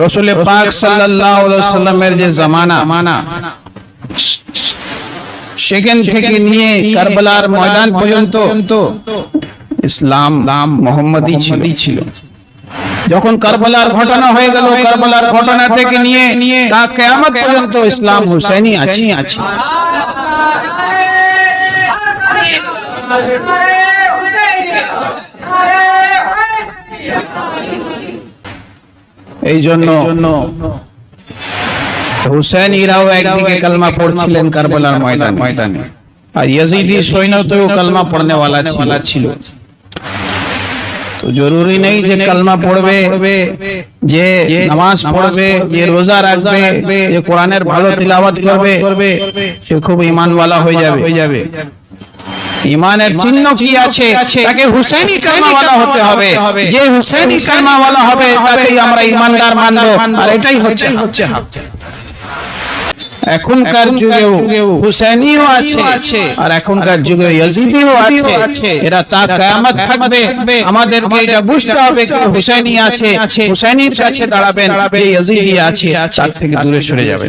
রাসূল পাক সাল্লাল্লাহু আলাইহি ওয়াসাল্লামের যে জামানা, সেখান থেকে নিয়ে কারবালার ময়দান পর্যন্ত ইসলাম মুহাম্মাদি ছিল। যখন কারবালার ঘটনা হয়ে গেল, কারবালার ঘটনা থেকে নিয়ে তা কিয়ামত পর্যন্ত ইসলাম হুসাইনি আছে। এই জন্য হুসাইনিরাও একদিকে কালমা পড়ছিলেন কারবালার ময়দানে, আর ইয়াজিদি সৈন্যতেও কালমা পড়নে ওয়ালা ছিল। তো জরুরি নেই যে কালমা পড়বে, যে নামাজ পড়বে, যে রোজা রাখবে, যে কোরআনের ভালো তিলাওয়াত করবে সে খুব ঈমানওয়ালা হয়ে যাবে। ঈমানের চিহ্ন কি আছে? তাকে হুসাইনি কালমাওয়ালা হতে হবে। যে হুসাইনি কালমাওয়ালা হবে তাকেই আমরা ঈমানদার মানব, আর এটাই হচ্ছে হক। এখনকার যুগেও হুসাইনিও আছে, আর এখনকার যুগে ইয়াজিদিও আছে। এরা তা কিয়ামত থাকবে। আমাদেরকে এটা বুঝতে হবে যে হুসাইনি আছে, হুসাইনির কাছে দাঁড়াবেন। যে ইয়াজিদি আছে তার থেকে দূরে সরে যাবে।